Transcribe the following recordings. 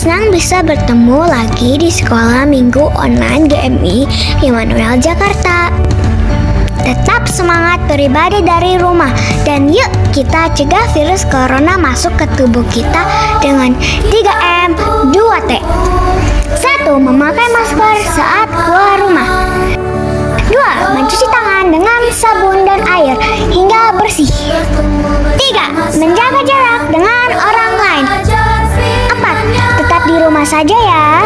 Senang bisa bertemu lagi di Sekolah Minggu Online GMI Immanuel Jakarta. Tetap semangat beribadah dari rumah dan yuk kita cegah virus corona masuk ke tubuh kita dengan 3M, 2T. 1. Memakai masker saat keluar rumah. 2. Mencuci tangan dengan sabun dan air hingga bersih. 3. Menjaga jarak dengan orang lain. 4. Tetap di rumah saja ya.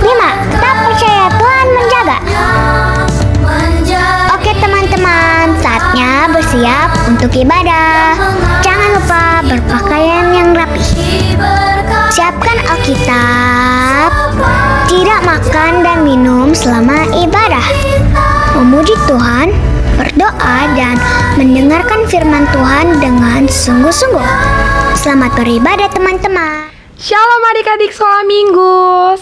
5. Tetap percaya Tuhan menjaga. Oke teman-teman, saatnya bersiap untuk ibadah. Jangan lupa berpakaian yang rapi. Siapkan Alkitab. Tidak makan dan minum selama ibadah. Memuji Tuhan, berdoa dan mendengarkan firman Tuhan dengan sungguh-sungguh. Selamat beribadah teman-teman. Shalom adik-adik sekolah minggu,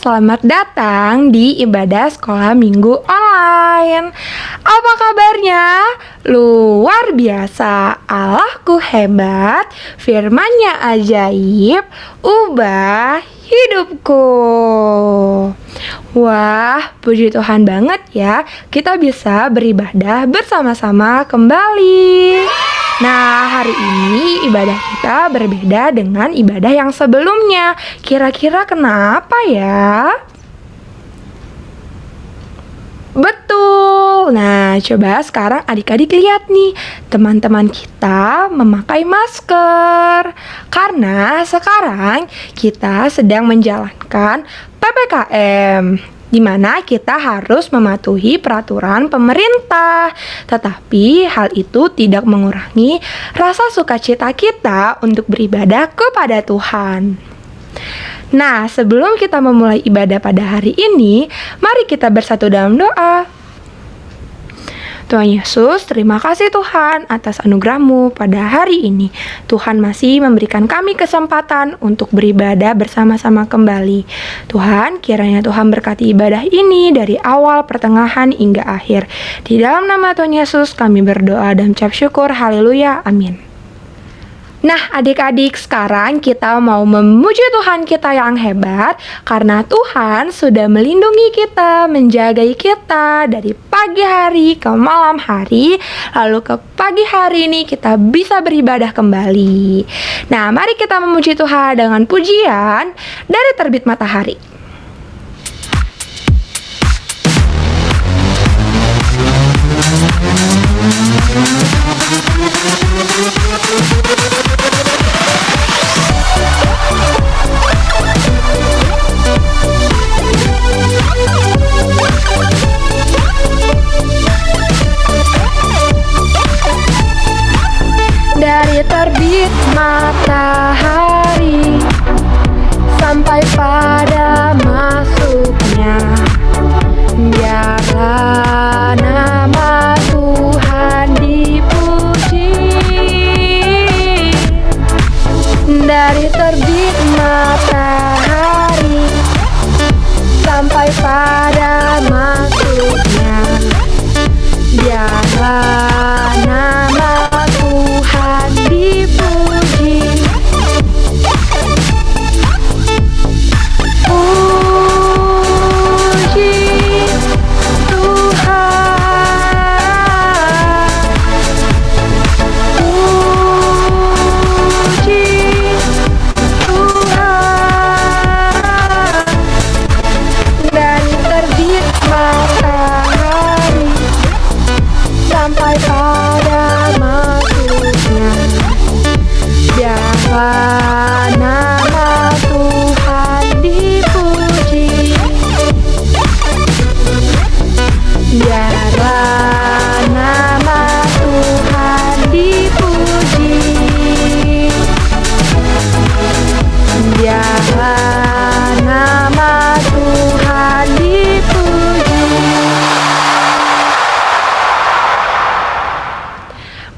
selamat datang di ibadah sekolah minggu online. Apa kabarnya? Luar biasa, Allahku hebat, firman-Nya ajaib, ubah hidupku. Wah, puji Tuhan banget ya, kita bisa beribadah bersama-sama kembali. Nah, hari ini ibadah kita berbeda dengan ibadah yang sebelumnya. Kira-kira kenapa ya? Betul. Nah, coba sekarang adik-adik lihat nih, teman-teman kita memakai masker. Karena sekarang kita sedang menjalankan PPKM, di mana kita harus mematuhi peraturan pemerintah. Tetapi hal itu tidak mengurangi rasa sukacita kita untuk beribadah kepada Tuhan. Nah, sebelum kita memulai ibadah pada hari ini, mari kita bersatu dalam doa. Tuhan Yesus, terima kasih Tuhan atas anugerah-Mu pada hari ini. Tuhan masih memberikan kami kesempatan untuk beribadah bersama-sama kembali. Tuhan, kiranya Tuhan berkati ibadah ini dari awal, pertengahan, hingga akhir. Di dalam nama Tuhan Yesus kami berdoa dan ucap syukur. Haleluya, amin. Nah, adik-adik, sekarang kita mau memuji Tuhan kita yang hebat karena Tuhan sudah melindungi kita, menjagai kita dari pagi hari ke malam hari, lalu ke pagi hari ini kita bisa beribadah kembali. Nah, mari kita memuji Tuhan dengan pujian dari terbit matahari. Dari terbit matahari sampai pada masuknya, biarlah nama Tuhan dipuji. Dari terbit matahari sampai pada masuknya, biarlah nama Tuhan dipuji. Puji Tuhan. Puji Tuhan. Dari terbit matahari sampai pada masuknya, biarlah nama Tuhan dipuji. Biarlah nama Tuhan dipuji. Biarlah nama Tuhan dipuji.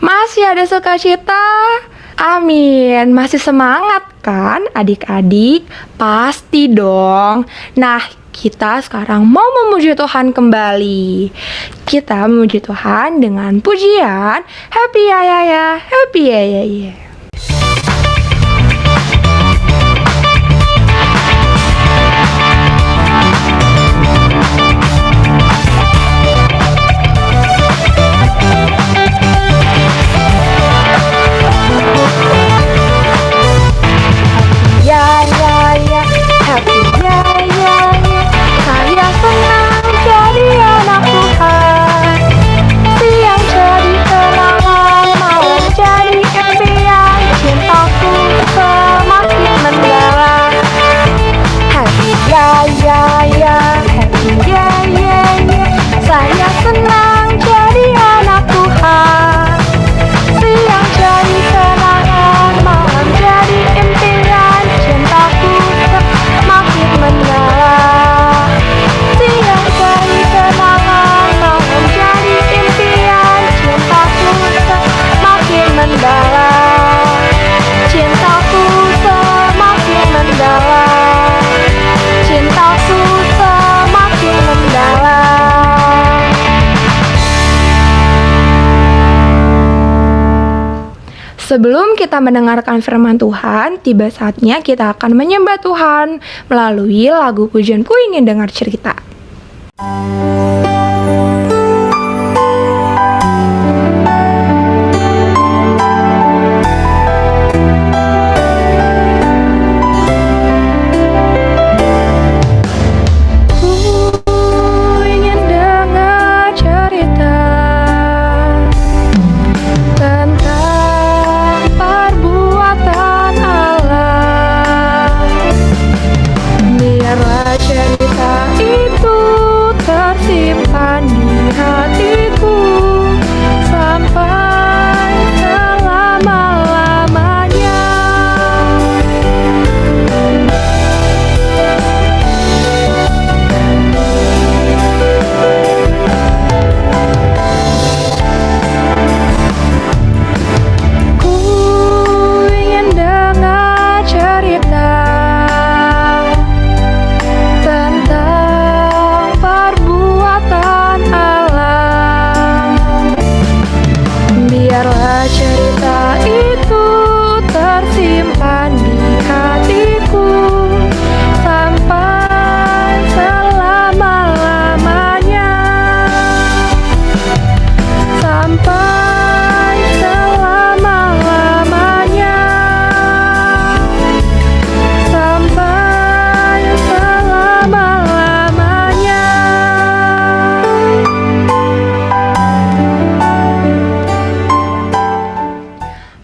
Masih ada sukacita? Amin. Masih semangat kan adik-adik? Pasti dong. Nah, kita sekarang mau memuji Tuhan kembali. Kita memuji Tuhan dengan pujian Happy ya ya ya, happy ya ya ya. Sebelum kita mendengarkan firman Tuhan, tiba saatnya kita akan menyembah Tuhan melalui lagu pujian Ku Ingin Dengar Cerita.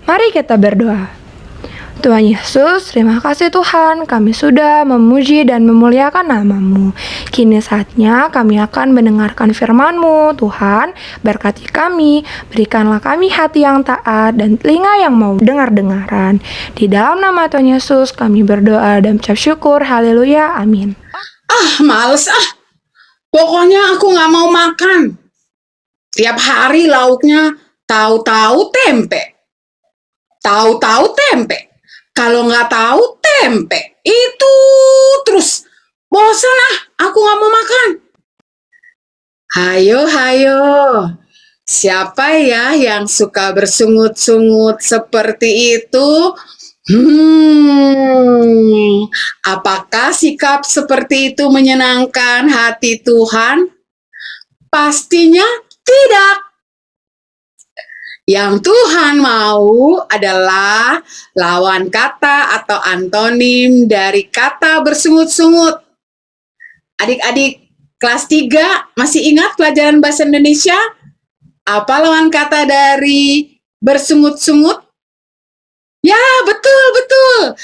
Mari kita berdoa. Tuhan Yesus, terima kasih Tuhan, kami sudah memuji dan memuliakan nama-Mu. Kini saatnya kami akan mendengarkan firman-Mu, Tuhan. Berkati kami, berikanlah kami hati yang taat dan telinga yang mau dengar-dengaran. Di dalam nama Tuhan Yesus kami berdoa dan ucap syukur. Haleluya, amin. Males Pokoknya aku gak mau makan. Tiap hari lauknya tahu-tahu tempe. Tahu-tahu tempe. Kalau nggak tahu tempe, itu terus. Bosan aku nggak mau makan. Hayo. Siapa ya yang suka bersungut-sungut seperti itu? Apakah sikap seperti itu menyenangkan hati Tuhan? Pastinya tidak. Yang Tuhan mau adalah lawan kata atau antonim dari kata bersungut-sungut. Adik-adik kelas 3 masih ingat pelajaran bahasa Indonesia? Apa lawan kata dari bersungut-sungut? Ya, betul.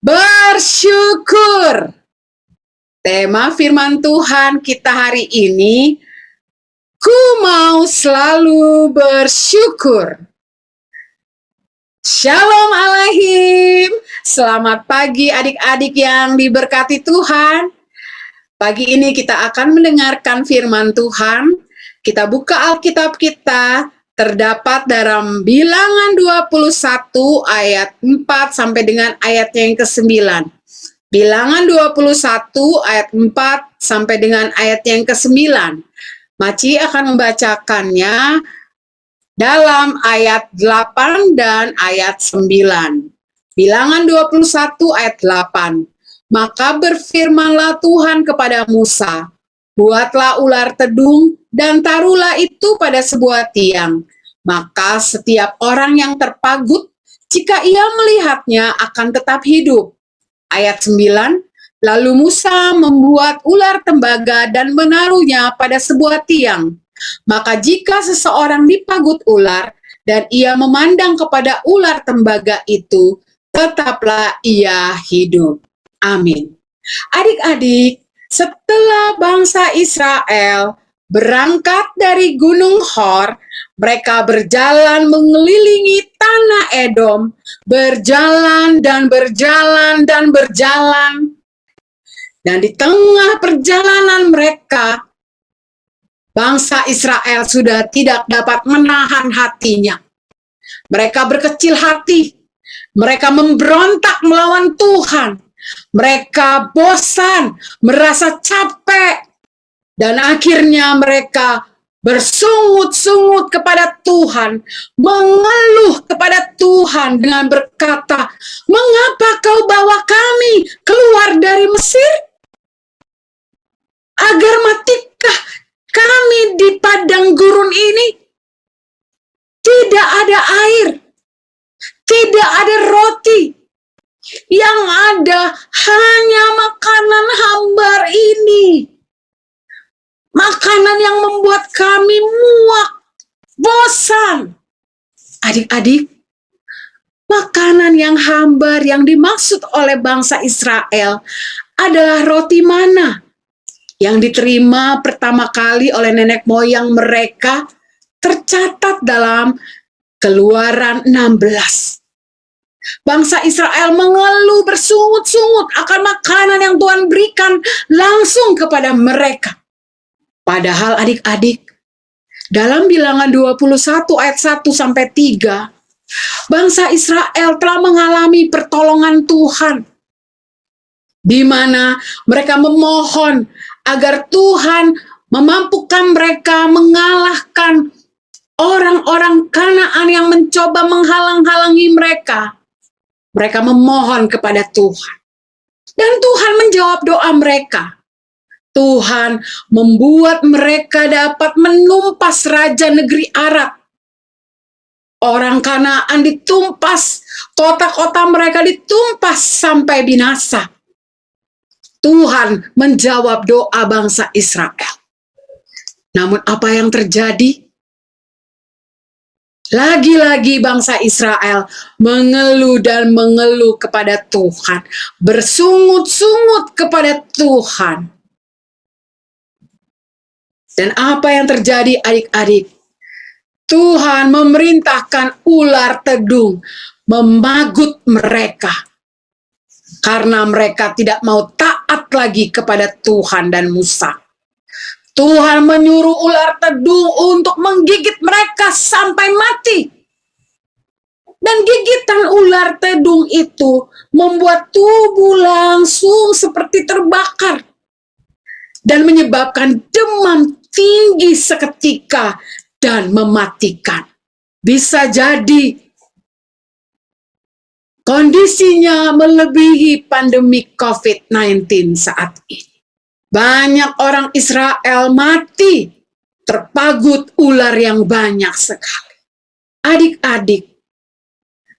Bersyukur. Tema firman Tuhan kita hari ini, ku mau selalu bersyukur. Shalom Alaihim. Selamat pagi adik-adik yang diberkati Tuhan. Pagi ini kita akan mendengarkan firman Tuhan. Kita buka Alkitab kita, terdapat dalam Bilangan 21 ayat 4 sampai dengan ayat yang ke-9. Bilangan 21 ayat 4 sampai dengan ayat yang ke-9. Maci akan membacakannya dalam ayat 8 dan ayat 9. Bilangan 21 ayat 8. Maka berfirmanlah Tuhan kepada Musa, buatlah ular tedung dan taruhlah itu pada sebuah tiang. Maka setiap orang yang terpagut, jika ia melihatnya akan tetap hidup. Ayat 9. Lalu Musa membuat ular tembaga dan menaruhnya pada sebuah tiang. Maka jika seseorang dipagut ular dan ia memandang kepada ular tembaga itu, tetaplah ia hidup. Amin. Adik-adik, setelah bangsa Israel berangkat dari Gunung Hor, mereka berjalan mengelilingi tanah Edom, berjalan. Dan di tengah perjalanan mereka, bangsa Israel sudah tidak dapat menahan hatinya. Mereka berkecil hati. Mereka memberontak melawan Tuhan. Mereka bosan, merasa capek. Dan akhirnya mereka bersungut-sungut kepada Tuhan, mengeluh kepada Tuhan dengan berkata, "Mengapa kau bawa kami keluar dari Mesir? Agar matikah kami di padang gurun ini? Tidak ada air, tidak ada roti, yang ada hanya makanan hambar ini. Makanan yang membuat kami muak, bosan." Adik-adik, makanan yang hambar yang dimaksud oleh bangsa Israel adalah roti mana yang diterima pertama kali oleh nenek moyang mereka, tercatat dalam Keluaran 16. Bangsa Israel mengeluh bersungut-sungut akan makanan yang Tuhan berikan langsung kepada mereka. Padahal adik-adik, dalam Bilangan 21 ayat 1 sampai 3, bangsa Israel telah mengalami pertolongan Tuhan, di mana mereka memohon agar Tuhan memampukan mereka mengalahkan orang-orang Kanaan yang mencoba menghalang-halangi mereka. Mereka memohon kepada Tuhan, dan Tuhan menjawab doa mereka. Tuhan membuat mereka dapat menumpas raja negeri Arab. Orang Kanaan ditumpas, kota-kota mereka ditumpas sampai binasa. Tuhan menjawab doa bangsa Israel. Namun apa yang terjadi? Lagi-lagi bangsa Israel mengeluh dan mengeluh kepada Tuhan, bersungut-sungut kepada Tuhan. Dan apa yang terjadi adik-adik? Tuhan memerintahkan ular tedung memagut mereka, karena mereka tidak mau taat lagi kepada Tuhan dan Musa. Tuhan menyuruh ular tedung untuk menggigit mereka sampai mati. Dan gigitan ular tedung itu membuat tubuh langsung seperti terbakar dan menyebabkan demam tinggi seketika dan mematikan. Bisa jadi kondisinya melebihi pandemi COVID-19 saat ini. Banyak orang Israel mati terpagut ular yang banyak sekali. Adik-adik,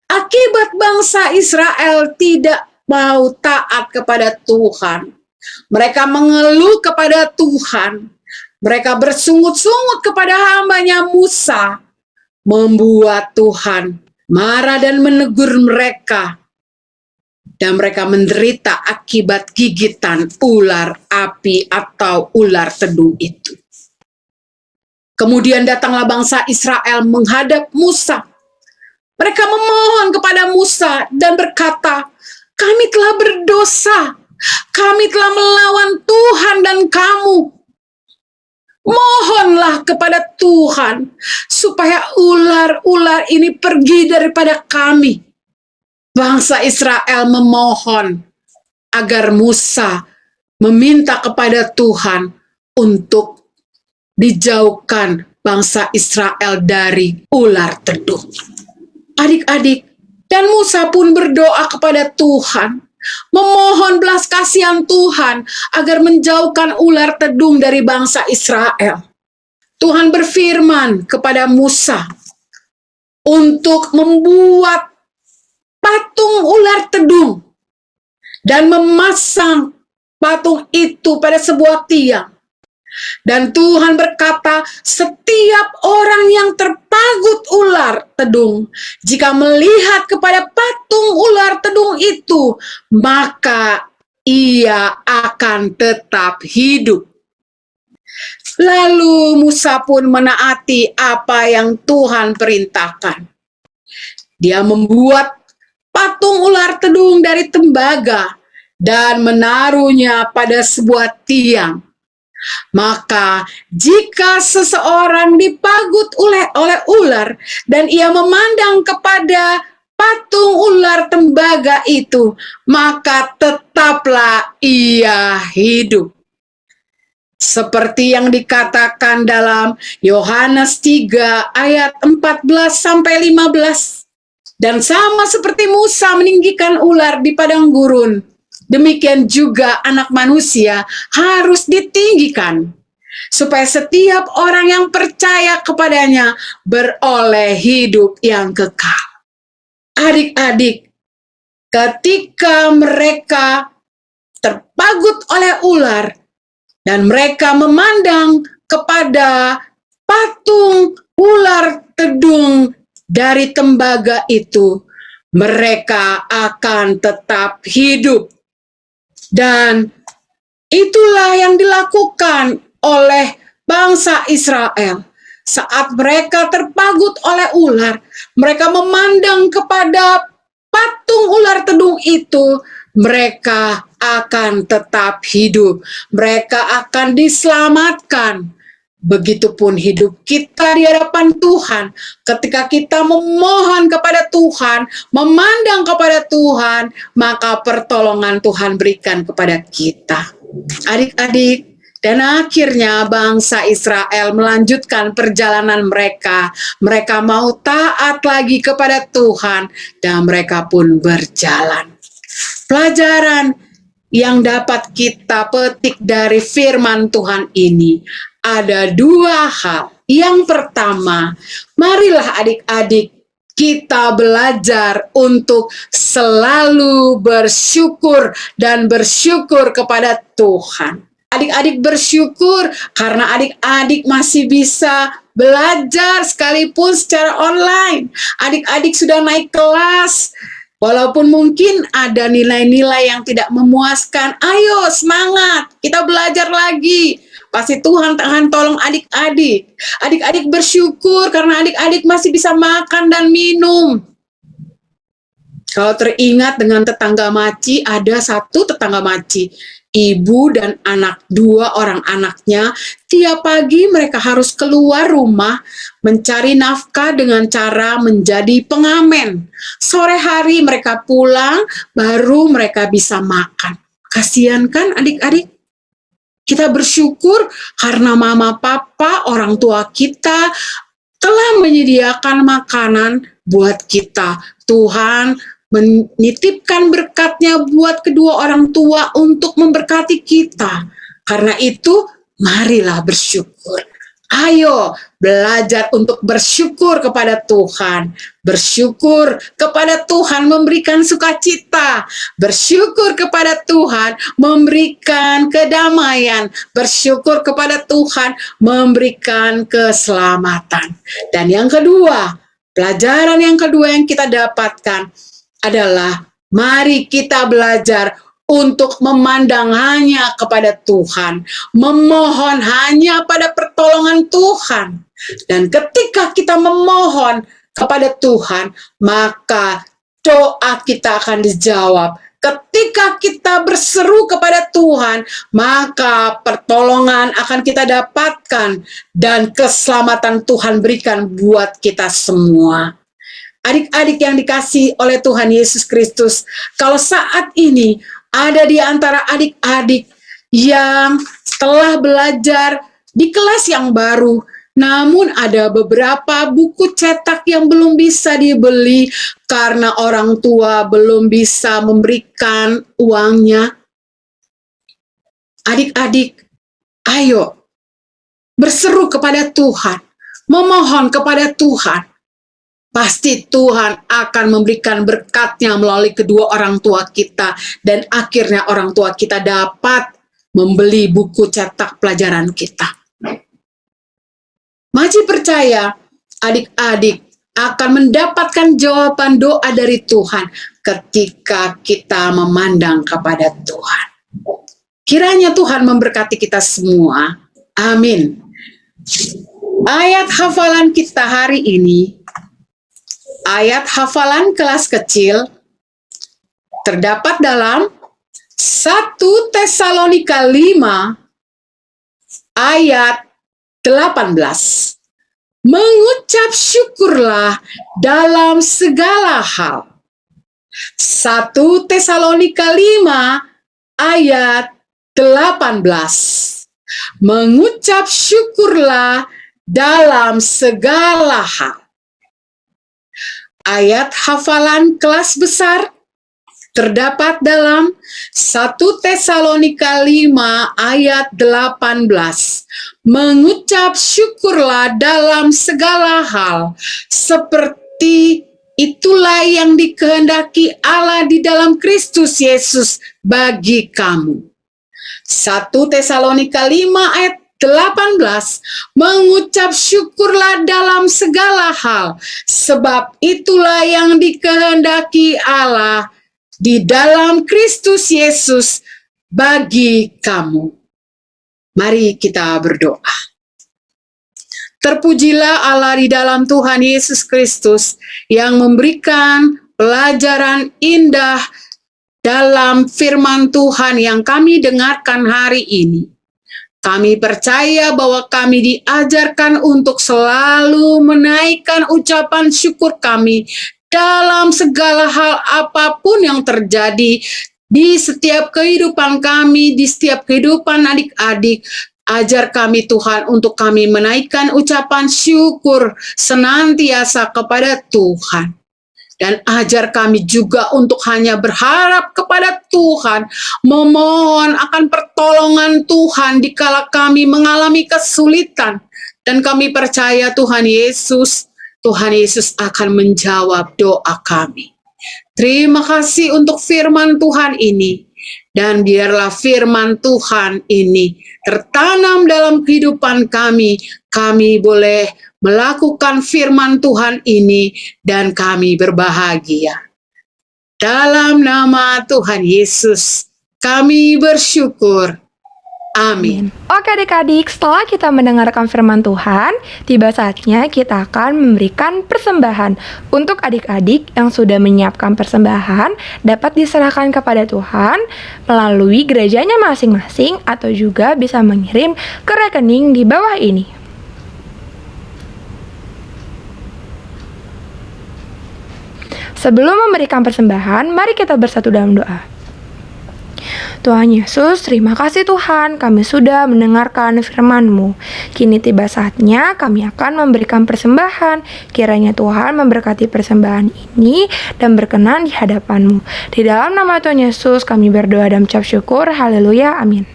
akibat bangsa Israel tidak mau taat kepada Tuhan, mereka mengeluh kepada Tuhan, mereka bersungut-sungut kepada hambanya Musa, membuat Tuhan marah dan menegur mereka, dan mereka menderita akibat gigitan ular api atau ular tedung itu. Kemudian datanglah bangsa Israel menghadap Musa. Mereka memohon kepada Musa dan berkata, "Kami telah berdosa, kami telah melawan Tuhan dan kamu. Mohonlah kepada Tuhan supaya ular-ular ini pergi daripada kami." Bangsa Israel memohon agar Musa meminta kepada Tuhan untuk dijauhkan bangsa Israel dari ular tedung. Adik-adik, dan Musa pun berdoa kepada Tuhan, memohon belas kasihan Tuhan agar menjauhkan ular tedung dari bangsa Israel. Tuhan berfirman kepada Musa untuk membuat patung ular tedung dan memasang patung itu pada sebuah tiang. Dan Tuhan berkata, setiap orang yang terpagut ular tedung, jika melihat kepada patung ular tedung itu, maka ia akan tetap hidup. Lalu Musa pun menaati apa yang Tuhan perintahkan. Dia membuat patung ular tedung dari tembaga dan menaruhnya pada sebuah tiang. Maka jika seseorang dipagut oleh ular dan ia memandang kepada patung ular tembaga itu, maka tetaplah ia hidup. Seperti yang dikatakan dalam Yohanes 3 ayat 14 sampai 15. Dan sama seperti Musa meninggikan ular di padang gurun, demikian juga Anak Manusia harus ditinggikan, supaya setiap orang yang percaya kepadanya beroleh hidup yang kekal. Adik-adik, ketika mereka terpagut oleh ular dan mereka memandang kepada patung ular tedung dari tembaga itu, mereka akan tetap hidup. Dan itulah yang dilakukan oleh bangsa Israel. Saat mereka terpagut oleh ular, mereka memandang kepada patung ular tedung itu, mereka akan tetap hidup. Mereka akan diselamatkan. Begitupun hidup kita di hadapan Tuhan. Ketika kita memohon kepada Tuhan, memandang kepada Tuhan, maka pertolongan Tuhan berikan kepada kita. Adik-adik, dan akhirnya bangsa Israel melanjutkan perjalanan mereka. Mereka mau taat lagi kepada Tuhan, dan mereka pun berjalan. Pelajaran yang dapat kita petik dari firman Tuhan ini ada dua hal. Yang pertama, marilah adik-adik kita belajar untuk selalu bersyukur dan bersyukur kepada Tuhan. Adik-adik bersyukur karena adik-adik masih bisa belajar sekalipun secara online. Adik-adik sudah naik kelas. Walaupun mungkin ada nilai-nilai yang tidak memuaskan, ayo semangat, kita belajar lagi. Pasti Tuhan akan tolong adik-adik. Adik-adik bersyukur karena adik-adik masih bisa makan dan minum. Kalau teringat dengan tetangga Maci, ada satu tetangga Maci, ibu dan anak, dua orang anaknya, tiap pagi mereka harus keluar rumah mencari nafkah dengan cara menjadi pengamen. Sore hari mereka pulang, baru mereka bisa makan. Kasihan kan adik-adik? Kita bersyukur karena mama, papa, orang tua kita telah menyediakan makanan buat kita. Tuhan menitipkan berkatnya buat kedua orang tua untuk memberkati kita. Karena itu, marilah bersyukur. Ayo belajar untuk bersyukur kepada Tuhan. Bersyukur kepada Tuhan memberikan sukacita. Bersyukur kepada Tuhan memberikan kedamaian. Bersyukur kepada Tuhan memberikan keselamatan. Dan yang kedua, pelajaran yang kedua yang kita dapatkan adalah mari kita belajar untuk memandang hanya kepada Tuhan, memohon hanya pada pertolongan Tuhan. Dan ketika kita memohon kepada Tuhan, maka doa kita akan dijawab. Ketika kita berseru kepada Tuhan, maka pertolongan akan kita dapatkan dan keselamatan Tuhan berikan buat kita semua. Adik-adik yang dikasihi oleh Tuhan Yesus Kristus, kalau saat ini ada di antara adik-adik yang telah belajar di kelas yang baru, namun ada beberapa buku cetak yang belum bisa dibeli karena orang tua belum bisa memberikan uangnya. Adik-adik, ayo berseru kepada Tuhan, memohon kepada Tuhan. Pasti Tuhan akan memberikan berkat-Nya melalui kedua orang tua kita, dan akhirnya orang tua kita dapat membeli buku cetak pelajaran kita. Maci percaya adik-adik akan mendapatkan jawaban doa dari Tuhan ketika kita memandang kepada Tuhan. Kiranya Tuhan memberkati kita semua. Amin. Ayat hafalan kita hari ini, ayat hafalan kelas kecil, terdapat dalam 1 Tesalonika 5 ayat 18. Mengucap syukurlah dalam segala hal. 1 Tesalonika 5 ayat 18. Mengucap syukurlah dalam segala hal. Ayat hafalan kelas besar terdapat dalam 1 Tesalonika 5 ayat 18. Mengucap syukurlah dalam segala hal, seperti itulah yang dikehendaki Allah di dalam Kristus Yesus bagi kamu. 1 Tesalonika 5 ayat 18, mengucap syukurlah dalam segala hal, sebab itulah yang dikehendaki Allah di dalam Kristus Yesus bagi kamu. Mari kita berdoa. Terpujilah Allah di dalam Tuhan Yesus Kristus yang memberikan pelajaran indah dalam firman Tuhan yang kami dengarkan hari ini. Kami percaya bahwa kami diajarkan untuk selalu menaikkan ucapan syukur kami dalam segala hal apapun yang terjadi di setiap kehidupan kami, di setiap kehidupan adik-adik. Ajar kami Tuhan untuk kami menaikkan ucapan syukur senantiasa kepada Tuhan. Dan ajar kami juga untuk hanya berharap kepada Tuhan, memohon akan pertolongan Tuhan dikala kami mengalami kesulitan. Dan kami percaya Tuhan Yesus akan menjawab doa kami. Terima kasih untuk firman Tuhan ini. Dan biarlah firman Tuhan ini tertanam dalam kehidupan kami. Kami boleh melakukan firman Tuhan ini dan kami berbahagia. Dalam nama Tuhan Yesus, kami bersyukur. Amin. Oke adik-adik, setelah kita mendengarkan firman Tuhan, tiba saatnya kita akan memberikan persembahan. Untuk adik-adik yang sudah menyiapkan persembahan, dapat diserahkan kepada Tuhan melalui gerejanya masing-masing atau juga bisa mengirim ke rekening di bawah ini. Sebelum memberikan persembahan, mari kita bersatu dalam doa. Tuhan Yesus, terima kasih Tuhan, kami sudah mendengarkan firman-Mu. Kini tiba saatnya kami akan memberikan persembahan. Kiranya Tuhan memberkati persembahan ini dan berkenan di hadapan-Mu. Di dalam nama Tuhan Yesus kami berdoa dan mengucap syukur. Haleluya, amin.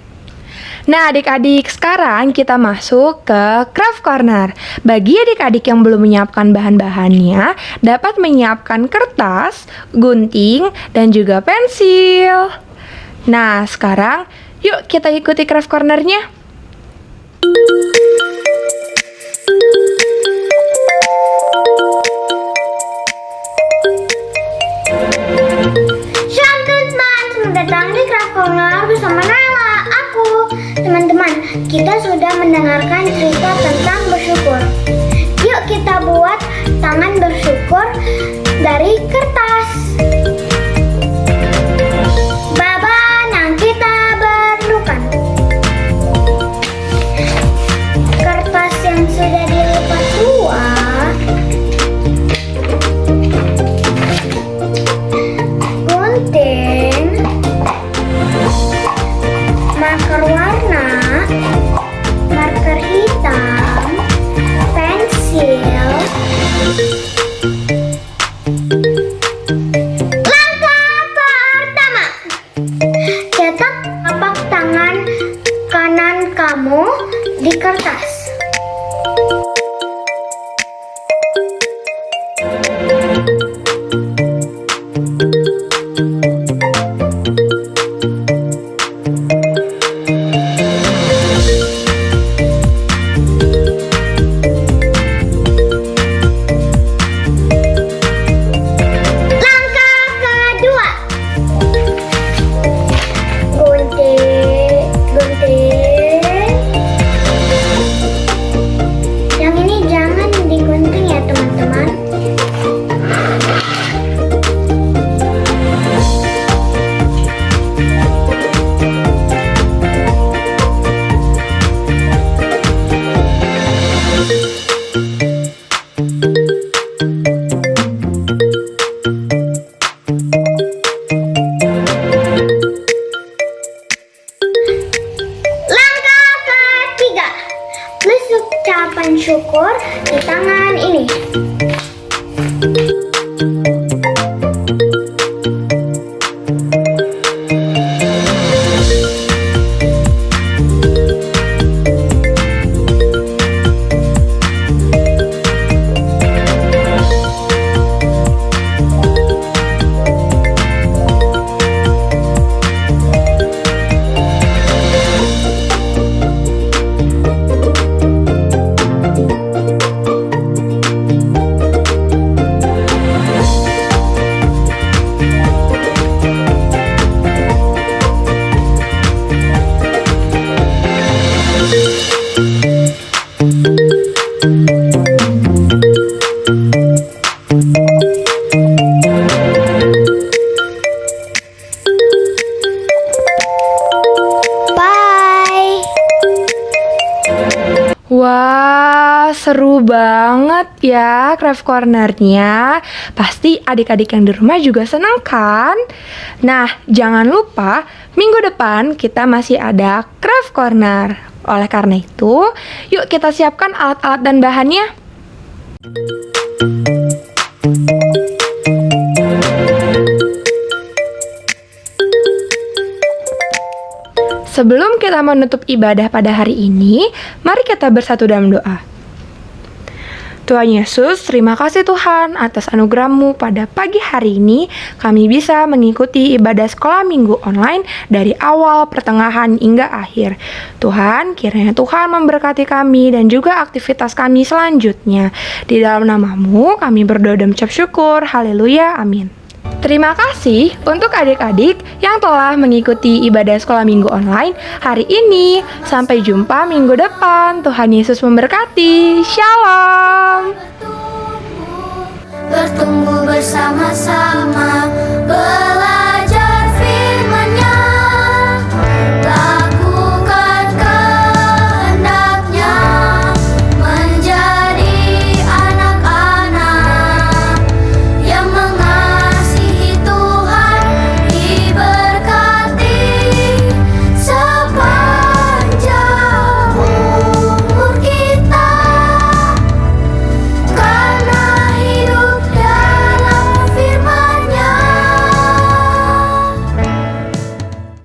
Nah adik-adik, sekarang kita masuk ke Craft Corner. Bagi adik-adik yang belum menyiapkan bahan-bahannya, dapat menyiapkan kertas, gunting, dan juga pensil. Nah, sekarang yuk kita ikuti Craft Corner-nya. Shalom teman-teman, selamat datang di Craft Corner bersama Nala, aku. Teman-teman, kita sudah mendengarkan cerita tentang bersyukur. Yuk kita buat tangan bersyukur dari kertas. Sudah dilipat dua, gunting, marker warna, marker hitam, ucapan syukur di tangan ini. Bye. Wah, seru banget ya craft corner-nya. Pasti adik-adik yang di rumah juga senang kan? Nah, jangan lupa minggu depan kita masih ada craft corner. Oleh karena itu, yuk kita siapkan alat-alat dan bahannya. Sebelum kita menutup ibadah pada hari ini, mari kita bersatu dalam doa. Tuhan Yesus, terima kasih Tuhan atas anugerah-Mu pada pagi hari ini. Kami bisa mengikuti ibadah sekolah minggu online dari awal, pertengahan, hingga akhir. Tuhan, kiranya Tuhan memberkati kami dan juga aktivitas kami selanjutnya. Di dalam nama-Mu, kami berdoa dan mengucap syukur. Haleluya, amin. Terima kasih untuk adik-adik yang telah mengikuti ibadah sekolah minggu online hari ini. Sampai jumpa minggu depan. Tuhan Yesus memberkati. Shalom. Bertumbuh bersama-sama.